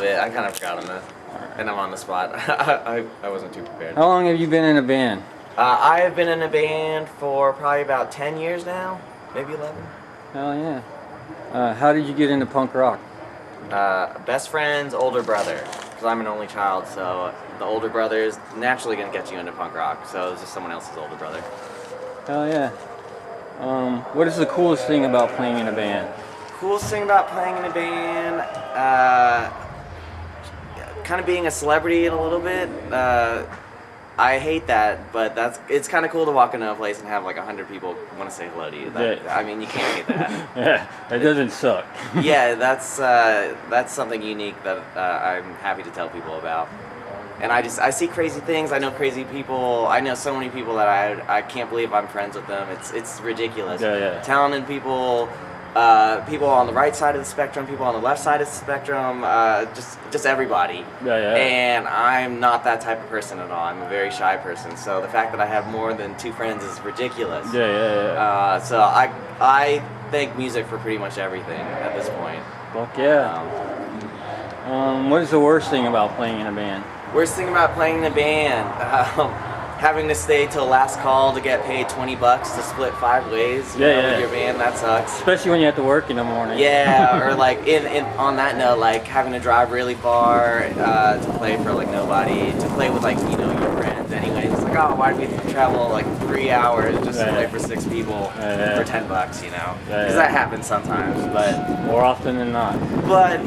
I kind of forgot on that, and I'm on the spot. I wasn't too prepared. How long have you been in a band? I have been in a band for probably about 10 years now, maybe 11. Hell yeah. How did you get into punk rock? Best friend's older brother, because I'm an only child, so the older brother is naturally going to get you into punk rock, so it's just someone else's older brother. Hell yeah. What is the coolest thing about playing in a band? Coolest thing about playing in a band, kind of being a celebrity in a little bit. I hate that, but it's kind of cool to walk into a place and have like 100 people want to say hello to you. I mean, you can't hate that. Yeah, it doesn't suck. Yeah, that's something unique that I'm happy to tell people about. And I see crazy things. I know crazy people. I know so many people that I can't believe I'm friends with them. It's ridiculous. Yeah. Talented people. People on the right side of the spectrum, people on the left side of the spectrum, just everybody. Yeah. And I'm not that type of person at all. I'm a very shy person. So the fact that I have more than 2 friends is ridiculous. Yeah. So I thank music for pretty much everything at this point. Fuck yeah. What is the worst thing about playing in a band? Worst thing about playing in a band, having to stay till last call to get paid $20 to split 5 ways with your band. That sucks. Especially when you have to work in the morning. Yeah, or like on that note, like having to drive really far to play for like nobody, to play with like your friends. Anyways, it's like, oh, why do we have to travel like 3 hours just to play for 6 people for $10? Because that happens sometimes, but more often than not. But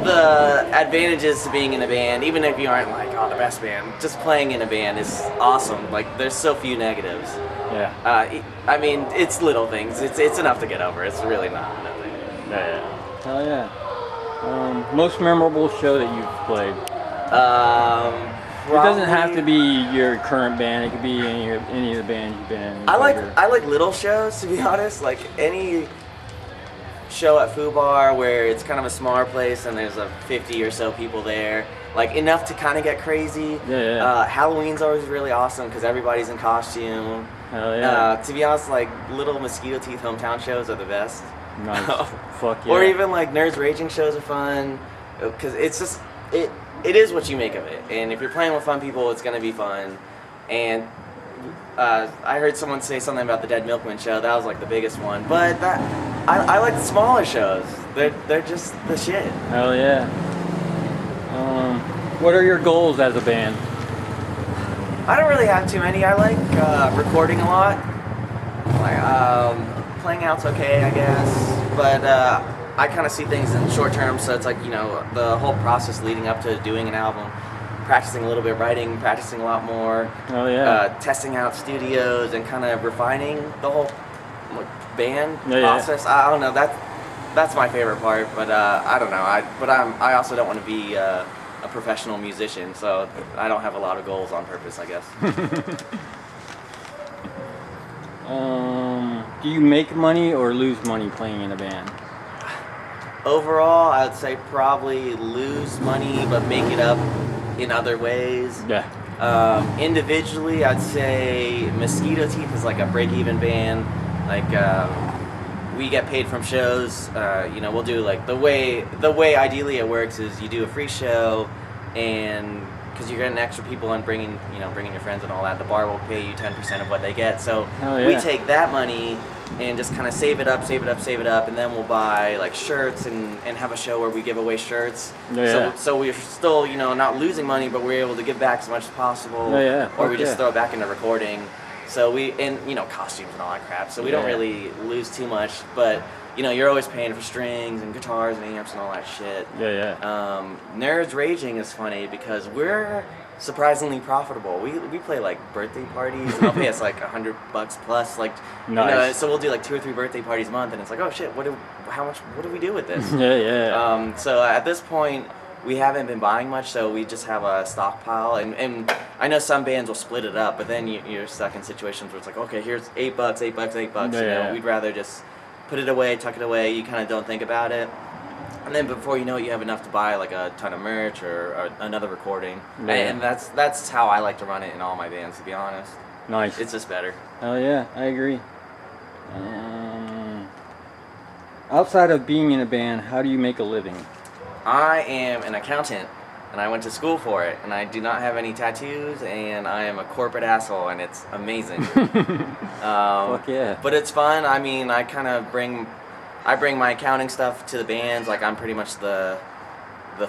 the advantages to being in a band, even if you aren't like, oh, the best band, just playing in a band is awesome. Like, there's so few negatives. Yeah. I mean, it's little things. It's enough to get over. It's really not nothing. Yeah. Hell yeah. Most memorable show that you've played? It doesn't have to be your current band. It could be any of the bands you've been in. I like little shows, to be honest. Like any show at Foo Bar where it's kind of a smaller place and there's 50 or so people there, like enough to kind of get crazy. Halloween's always really awesome because everybody's in costume. Hell yeah. To be honest, like little Mosquito Teeth hometown shows are the best. Nice. Fuck yeah. Or even like Nerds Raging shows are fun because it's just it is what you make of it, and if you're playing with fun people, it's gonna be fun. And I heard someone say something about the Dead Milkman show. That was like the biggest one, but I like the smaller shows. They're just the shit. Hell yeah. What are your goals as a band? I don't really have too many. I like recording a lot. Like playing out's okay, I guess, but I kind of see things in short term. So it's like the whole process leading up to doing an album. Practicing a little bit, writing, practicing a lot more. Oh yeah. Testing out studios and kind of refining the whole band process. I don't know. That's my favorite part. But I don't know. I also don't want to be a professional musician, so I don't have a lot of goals on purpose, I guess. Do you make money or lose money playing in a band? Overall, I'd say probably lose money, but make it up in other ways. Yeah. Individually, I'd say Mosquito Teeth is like a break-even band. Like we get paid from shows. We'll do like the way ideally it works is you do a free show, and because you're getting extra people and bringing your friends and all that, the bar will pay you 10% of what they get. So we take that money and just kind of save it up, and then we'll buy like shirts and have a show where we give away shirts. So we're still not losing money, but we're able to give back as much as possible. Or we just throw it back into recording. So costumes and all that crap. So we don't really lose too much, but you're always paying for strings and guitars and amps and all that shit. Nerds Raging is funny because we're surprisingly profitable. We play like birthday parties and they'll pay us like $100 plus. Like, nice. So we'll do like 2 or 3 birthday parties a month, and it's like, oh shit, what do we do with this? So at this point, we haven't been buying much, so we just have a stockpile. And I know some bands will split it up, but then you're stuck in situations where it's like, okay, here's $8. We'd rather just put it away, tuck it away. You kind of don't think about it. And then before you know it, you have enough to buy like a ton of merch or another recording. And that's how I like to run it in all my bands, to be honest. Nice. It's just better. Hell yeah, I agree. Outside of being in a band, how do you make a living? I am an accountant, and I went to school for it, and I do not have any tattoos, and I am a corporate asshole, and it's amazing. Fuck yeah. But it's fun. I mean, I bring my accounting stuff to the bands. Like I'm pretty much the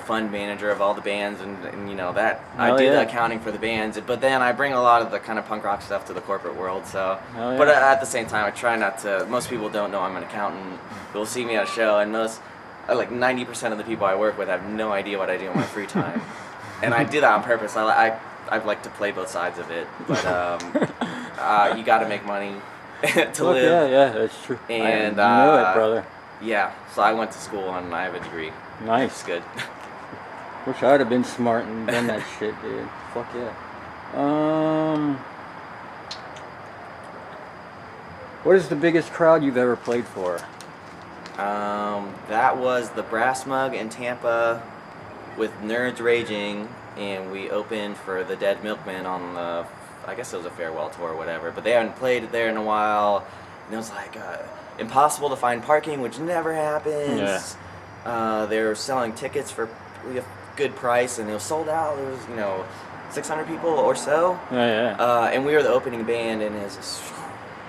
fund manager of all the bands, and you know that I do the accounting for the bands. But then I bring a lot of the kind of punk rock stuff to the corporate world. So, but at the same time, I try not to. Most people don't know I'm an accountant. They'll see me at a show, and like 90% of the people I work with have no idea what I do in my free time, and I do that on purpose. I like to play both sides of it, but you got to make money to live. Yeah, that's true. And you know it, brother. Yeah, so I went to school and I have a degree. Nice. It's good. Wish I'd have been smart and done that shit, dude. Fuck yeah. What is the biggest crowd you've ever played for? That was the Brass Mug in Tampa with Nerds Raging, and we opened for the Dead Milkmen on the, I guess it was a farewell tour or whatever, but they hadn't played there in a while, and it was like impossible to find parking, which never happens. Yeah. They were selling tickets for a good price, and it was sold out. There was 600 people or so. And we were the opening band, and it was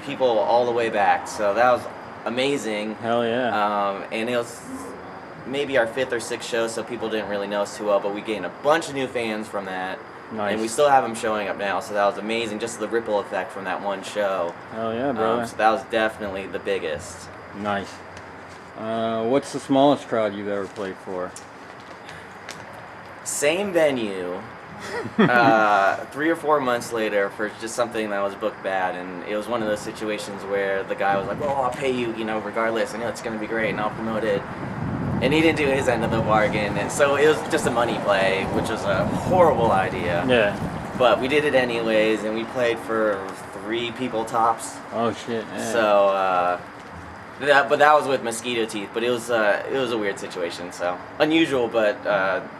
people all the way back, so that was amazing. Hell yeah. And it was maybe our 5th or 6th show, so people didn't really know us too well, but we gained a bunch of new fans from that. Nice. And we still have them showing up now, so that was amazing, just the ripple effect from that one show. Hell yeah, brother. So that was definitely the biggest. Nice. What's the smallest crowd you've ever played for? Same venue, 3 or 4 months later for just something that was booked bad, and it was one of those situations where the guy was like, well, I'll pay you, regardless, I know it's going to be great, and I'll promote it. And he didn't do his end of the bargain, and so it was just a money play, which was a horrible idea. Yeah. But we did it anyways, and we played for 3 people tops. Oh shit. Yeah. So, but that was with Mosquito Teeth, but it was a weird situation, so unusual, but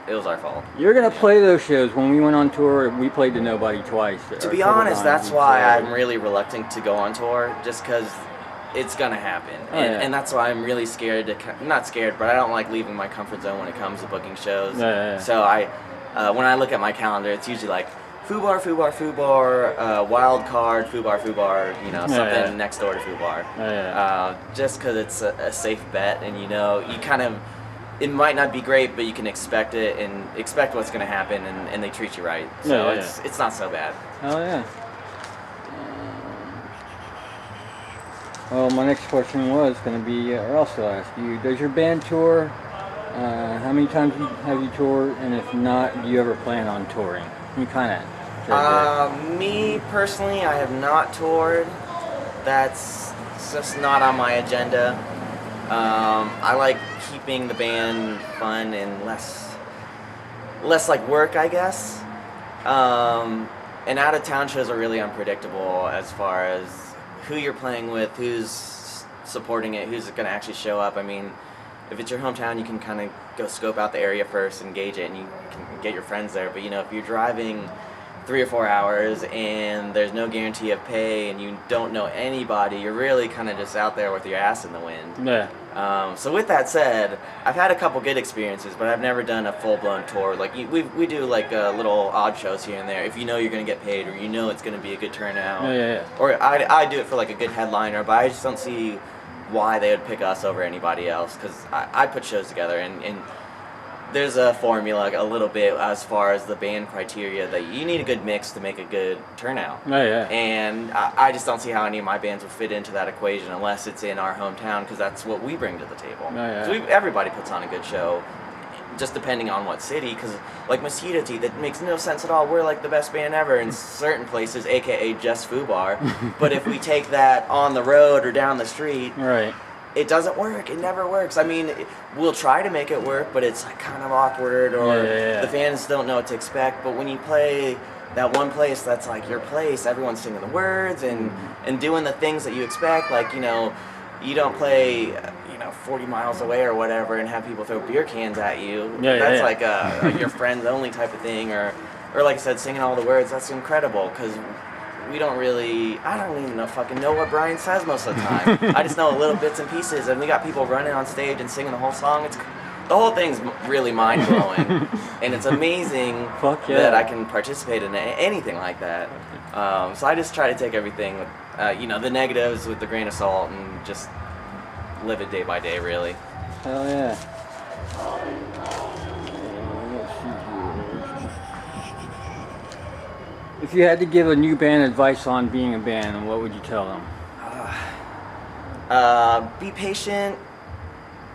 it was our fault. You're gonna play those shows. When we went on tour, we played to Nobody twice. To be honest, that's why I'm really reluctant to go on tour, just because it's gonna happen, and that's why I'm really scared not scared, but I don't like leaving my comfort zone when it comes to booking shows. So when I look at my calendar, it's usually like Fubar, wild card, Fubar, something next door to Fubar. Just because it's a safe bet, and you kind of, it might not be great, but you can expect it and expect what's going to happen, and they treat you right. So it's not so bad. Oh yeah. Well, my next question was going to be, or else I'll ask you, does your band tour? How many times have you toured, and if not, do you ever plan on touring? You kind of. Me personally, I have not toured. That's just not on my agenda. I like keeping the band fun and less like work, I guess. And out of town shows are really unpredictable as far as who you're playing with, who's supporting it, who's going to actually show up. I mean, if it's your hometown, you can kind of go scope out the area first and gauge it, and you can get your friends there. But if you're driving 3 or 4 hours and there's no guarantee of pay and you don't know anybody, you're really kind of just out there with your ass in the wind. Yeah. So with that said, I've had a couple good experiences, but I've never done a full-blown tour. Like we do like little odd shows here and there. If you're going to get paid, or it's going to be a good turnout. Yeah. Or I do it for like a good headliner, but I just don't see why they would pick us over anybody else, because I put shows together, and there's a formula a little bit as far as the band criteria that you need a good mix to make a good turnout. Yeah. And I just don't see how any of my bands would fit into that equation unless it's in our hometown, because that's what we bring to the table. Yeah. So everybody puts on a good show, just depending on what city, because like Mosquito Teeth, it makes no sense at all. We're like the best band ever in certain places, aka just Fubar. But if we take that on the road or down the street, right, it doesn't work. It never works. I mean, we'll try to make it work, but it's like kind of awkward, or the fans don't know what to expect. But when you play that one place that's like your place, everyone's singing the words and doing the things that you expect. Like, you don't play 40 miles away or whatever and have people throw beer cans at you. That's like your friends only type of thing, or like I said, singing all the words. That's incredible, because I don't even fucking know what Brian says most of the time. I just know little bits and pieces, and we got people running on stage and singing the whole song. the whole thing's really mind blowing, and it's amazing Fuck yeah. that I can participate in anything like that. So I just try to take everything, with, the negatives with a grain of salt, and just live it day by day, really. Hell yeah. If you had to give a new band advice on being a band, what would you tell them? Be patient.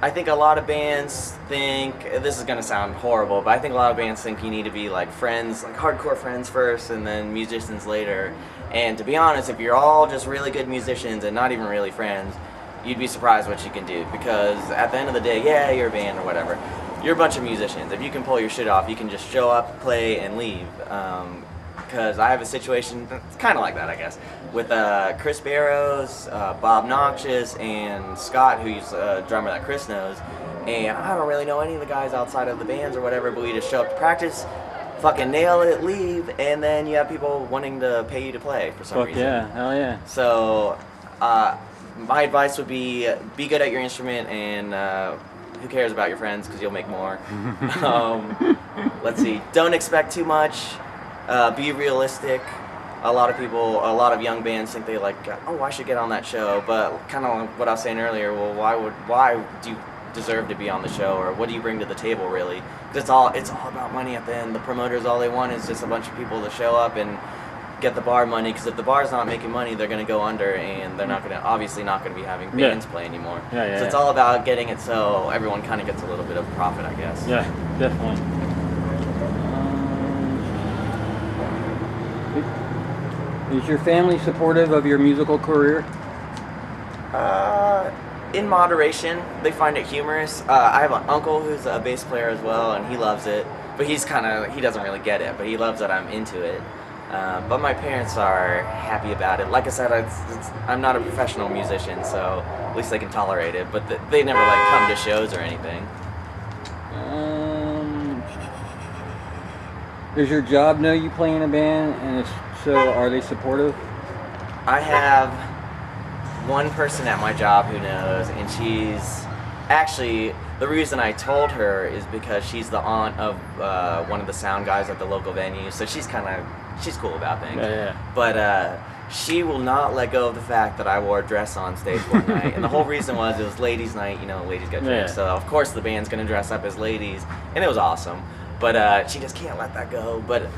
I think a lot of bands think, this is going to sound horrible, but I think a lot of bands think you need to be like friends, like hardcore friends first and then musicians later. And to be honest, if you're all just really good musicians and not even really friends, you'd be surprised what you can do, because at the end of the day, yeah, you're a band or whatever, you're a bunch of musicians. If you can pull your shit off, you can just show up, play, and leave. Because I have a situation, it's kind of like that, I guess, with Chris Barrows, Bob Noxious, and Scott, who's a drummer that Chris knows. And I don't really know any of the guys outside of the bands or whatever, but we just show up to practice, fucking nail it, leave, and then you have people wanting to pay you to play for some reason. Yeah, hell yeah. So, my advice would be good at your instrument, and who cares about your friends, because you'll make more. Let's see, don't expect too much. Be realistic. A lot of young bands think they like, oh, I should get on that show, but kind of like what I was saying earlier, well, why do you deserve to be on the show, or what do you bring to the table, really? Because it's all about money at the end. The promoters, all they want is just a bunch of people to show up and get the bar money, because if the bar's not making money, they're going to go under, and they're obviously not going to be having bands play anymore. So it's all about getting it so everyone kind of gets a little bit of profit, I guess. Yeah, definitely. Is your family supportive of your musical career? In moderation. They find it humorous. I have an uncle who's a bass player as well, and he loves it, but he doesn't really get it, but he loves that I'm into it. But my parents are happy about it. Like I said, I'm not a professional musician, so at least they can tolerate it, but they never come to shows or anything. Does your job know you play in a band, and if so, are they supportive? I have one person at my job who knows, and she's actually, the reason I told her is because she's the aunt of one of the sound guys at the local venue, so she's cool about things. Yeah. But she will not let go of the fact that I wore a dress on stage one night, and the whole reason was it was ladies' night, ladies get drinks, so of course the band's gonna dress up as ladies, and it was awesome. But she just can't let that go. But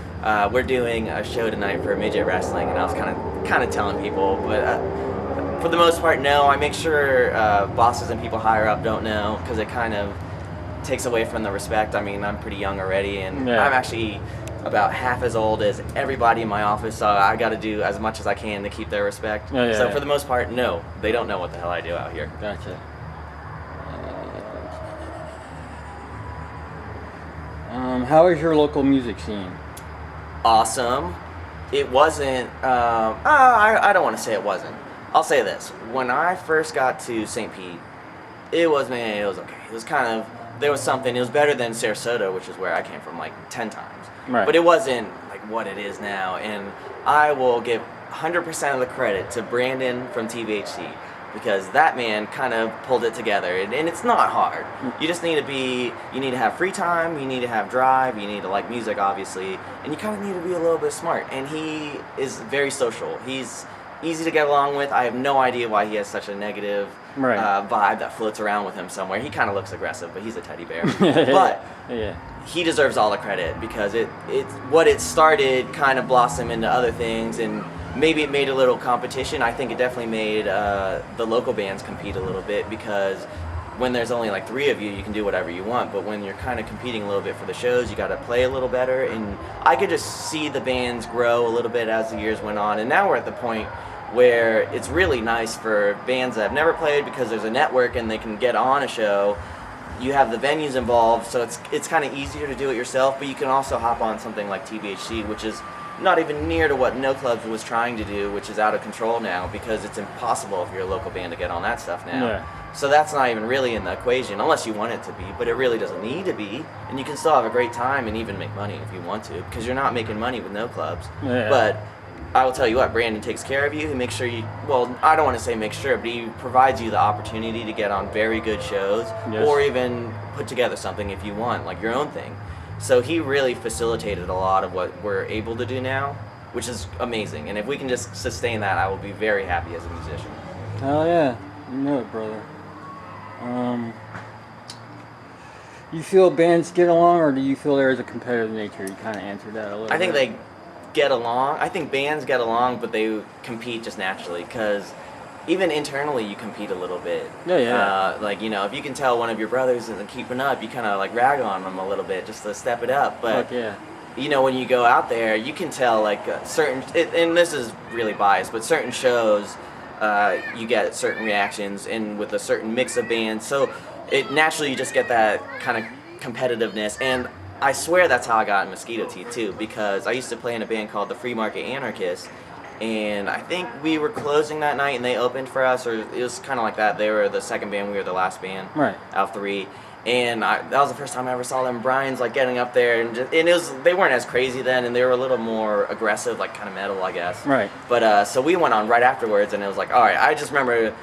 we're doing a show tonight for midget wrestling, and I was kind of telling people, but for the most part, no. I make sure bosses and people higher up don't know, because it kind of takes away from the respect. I mean, I'm pretty young already, and I'm actually about half as old as everybody in my office, so I got to do as much as I can to keep their respect. So for the most part, no, they don't know what the hell I do out here. Gotcha. How is your local music scene? Awesome. It wasn't, I don't want to say it wasn't. I'll say this. When I first got to St. Pete, it was okay. It was there was something. It was better than Sarasota, which is where I came from, 10 times. Right. But it wasn't what it is now. And I will give 100% of the credit to Brandon from TVHC, because that man kind of pulled it together, and it's not hard. You just need to have free time, you need to have drive, you need to like music, obviously, and you kind of need to be a little bit smart. And he is very social. He's easy to get along with. I have no idea why he has such a negative vibe that floats around with him somewhere. He kind of looks aggressive, but he's a teddy bear. But he deserves all the credit, because what it started kind of blossomed into other things, and maybe it made a little competition. I think it definitely made the local bands compete a little bit, because when there's only 3 of you, you can do whatever you want. But when you're kind of competing a little bit for the shows, you got to play a little better. And I could just see the bands grow a little bit as the years went on. And now we're at the point where it's really nice for bands that have never played, because there's a network and they can get on a show. You have the venues involved, so it's kind of easier to do it yourself. But you can also hop on something like TBHC, which is not even near to what No Clubs was trying to do, which is out of control now, because it's impossible if you're a local band to get on that stuff now. So that's not even really in the equation, unless you want it to be, but it really doesn't need to be. And you can still have a great time and even make money if you want to, because you're not making money with No Clubs. But I will tell you what, Brandon takes care of you. He makes sure you, well, I don't want to say make sure, but he provides you the opportunity to get on very good shows, Yes. or even put together something if you want, like your own thing. So he really facilitated a lot of what we're able to do now, which is amazing. And if we can just sustain that, I will be very happy as a musician. Hell yeah, you know it, brother. You feel bands get along, or do you feel there is a competitive nature? You kind of answered that a little bit. I think they get along. I think bands get along, but they compete just naturally, because even internally you compete a little bit. Yeah. Like, you know, if you can tell one of your brothers isn't keeping up, you kind of like rag on them a little bit just to step it up. But Fuck yeah. you know, when you go out there, you can tell like and this is really biased, but certain shows, you get certain reactions, and with a certain mix of bands, so it naturally you just get that kind of competitiveness. And I swear that's how I got in Mosquito Teeth too, because I used to play in a band called the Free Market Anarchists, and I think we were closing that night and they opened for us, or it was kind of like that. They were the second band, we were the last band, Right. out of three. And that was the first time I ever saw them. Brian's like getting up there, and they weren't as crazy then, and they were a little more aggressive, like kind of metal, I guess. Right. But so we went on right afterwards, and it was like, all right. I just remember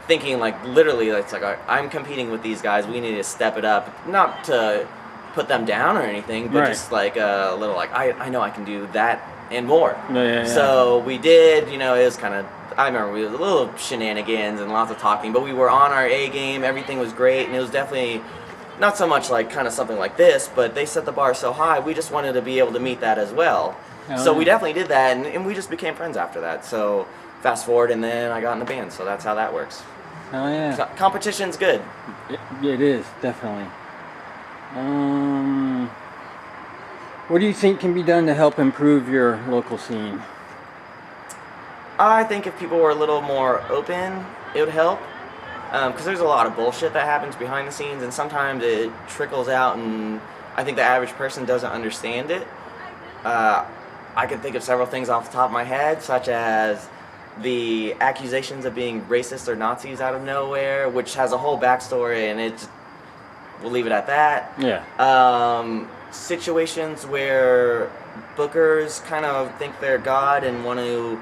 thinking like literally, it's like, all right, I'm competing with these guys. We need to step it up, not to put them down or anything, but Right. just like a little like I know I can do that and more. Yeah. So we did. You know, it was kind of. I remember we was a little shenanigans and lots of talking, but we were on our A game. Everything was great, and it was definitely. Not so much like kind of something like this, but they set the bar so high, we just wanted to be able to meet that as well. So we definitely did that, and we just became friends after that. So fast forward, and then I got in the band, so that's how that works. Oh yeah. Competition's good. It is, definitely. What do you think can be done to help improve your local scene? I think if people were a little more open, it would help. Because there's a lot of bullshit that happens behind the scenes, and sometimes it trickles out, and I think the average person doesn't understand it. I can think of several things off the top of my head, such as the accusations of being racist or Nazis out of nowhere, which has a whole backstory, and we'll leave it at that. Yeah. Situations where bookers kind of think they're God and want to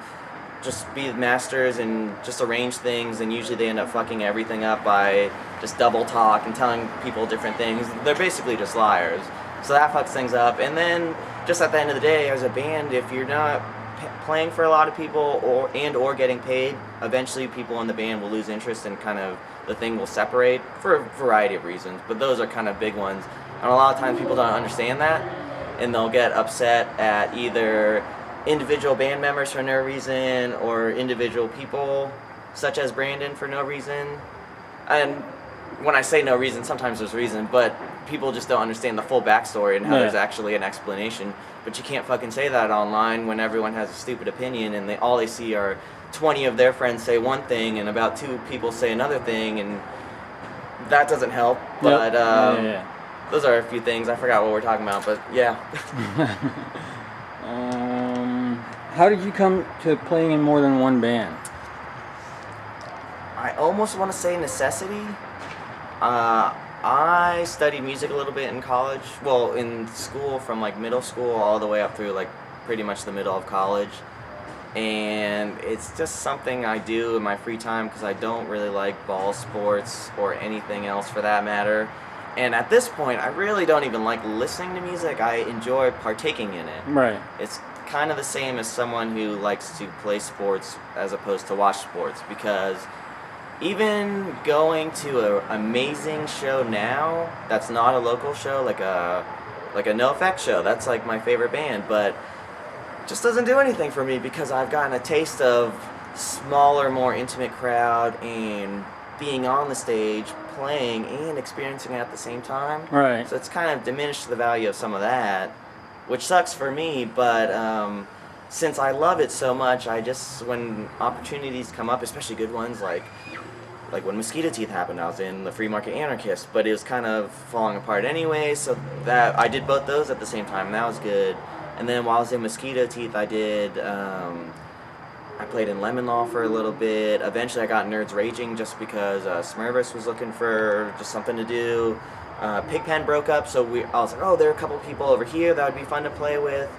just be the masters and just arrange things, and usually they end up fucking everything up by just double talk and telling people different things. They're basically just liars. So that fucks things up. And then just at the end of the day, as a band, if you're not playing for a lot of people or getting paid, eventually people in the band will lose interest, and kind of the thing will separate for a variety of reasons. But those are kind of big ones. And a lot of times people don't understand that, and they'll get upset at either individual band members for no reason, or individual people such as Brandon for no reason. And when I say no reason, sometimes there's reason, but people just don't understand the full backstory and how there's actually an explanation. But you can't fucking say that online when everyone has a stupid opinion, and all they see are 20 of their friends say one thing and about 2 people say another thing, and that doesn't help. But those are a few things. I forgot what we're talking about, but yeah. How did you come to playing in more than one band? I almost want to say necessity. I studied music a little bit in college. Well, in school, from like middle school all the way up through like pretty much the middle of college. And it's just something I do in my free time, because I don't really like ball sports or anything else for that matter. And at this point, I really don't even like listening to music. I enjoy partaking in it. Right. It's kind of the same as someone who likes to play sports as opposed to watch sports, because even going to an amazing show now that's not a local show, like a No Effect show, that's like my favorite band, but just doesn't do anything for me, because I've gotten a taste of smaller, more intimate crowd, and being on the stage, playing and experiencing it at the same time. Right. So it's kind of diminished the value of some of that, which sucks for me, but since I love it so much, when opportunities come up, especially good ones, like when Mosquito Teeth happened, I was in the Free Market Anarchist, but it was kind of falling apart anyway, so that I did both those at the same time, and that was good. And then while I was in Mosquito Teeth, I played in Lemon Law for a little bit. Eventually I got Nerds Raging just because Smurvus was looking for just something to do. Pigpen broke up, so I was like, oh, there are a couple people over here that would be fun to play with.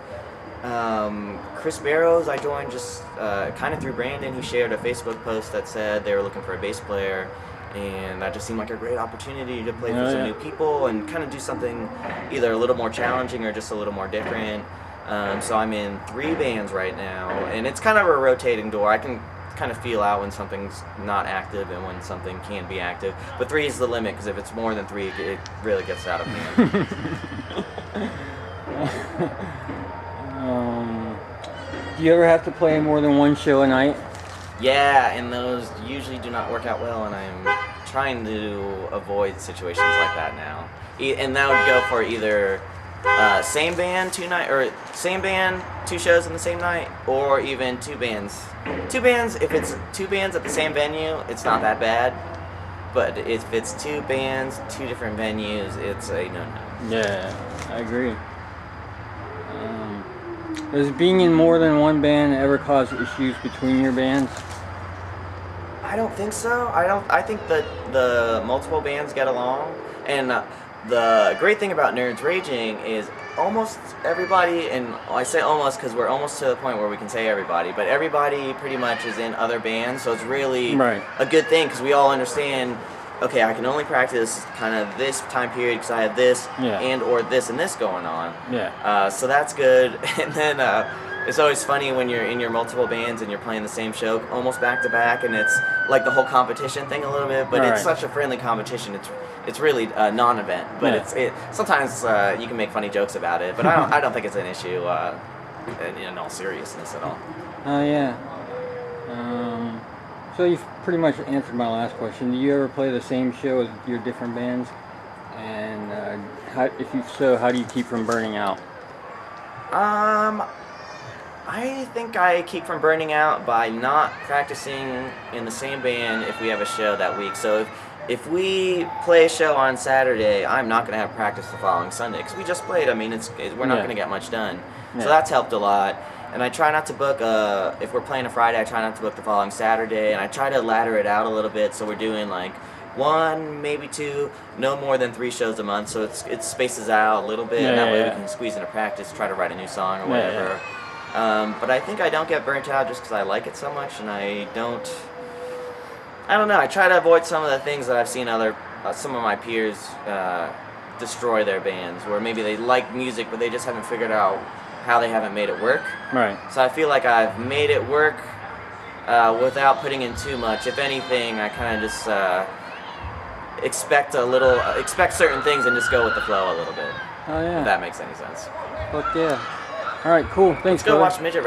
Chris Barrows, I joined just kind of through Brandon. He shared a Facebook post that said they were looking for a bass player, and that just seemed like a great opportunity to play for some new people and kind of do something either a little more challenging or just a little more different. So I'm in 3 bands right now, and it's kind of a rotating door. I can kind of feel out when something's not active and when something can be active. But 3 is the limit, because if it's more than 3, it really gets out of hand. Do you ever have to play more than one show a night? Yeah, and those usually do not work out well, and I'm trying to avoid situations like that now. And that would go for either same band 2 shows in the same night, or even 2 bands. 2 bands, if it's 2 bands at the same venue, it's not that bad. But if it's 2 bands, 2 different venues, it's a no-no. Yeah, I agree. Does being in more than one band ever cause issues between your bands? I don't think so. I think that the multiple bands get along, and the great thing about Nerds Raging is almost everybody, and I say almost because we're almost to the point where we can say everybody, but everybody pretty much is in other bands, so it's really a good thing, because we all understand, okay, I can only practice kind of this time period because I have this and or this and this going on. So that's good. And then it's always funny when you're in your multiple bands and you're playing the same show almost back to back, and it's like the whole competition thing a little bit, but it's such a friendly competition. It's really a non-event, but it sometimes you can make funny jokes about it, but I don't think it's an issue in all seriousness at all. So you've pretty much answered my last question. Do you ever play the same show as your different bands? And if so, how do you keep from burning out? I think I keep from burning out by not practicing in the same band if we have a show that week. So if we play a show on Saturday, I'm not going to have practice the following Sunday, because we just played. I mean, we're not going to get much done. So that's helped a lot. And I try not to book, if we're playing a Friday, I try not to book the following Saturday, and I try to ladder it out a little bit, so we're doing like 1, maybe 2, no more than 3 shows a month, so it spaces out a little bit, and that way we can squeeze into practice, try to write a new song or whatever. But I think I don't get burnt out just because I like it so much, and I don't know, I try to avoid some of the things that I've seen some of my peers destroy their bands, where maybe they like music, but they just haven't figured out how they haven't made it work. So I feel like I've made it work without putting in too much. If anything, I kind of just expect certain things and just go with the flow a little bit. If that makes any sense. Fuck yeah. All right, cool. Thanks, Let's go watch Midget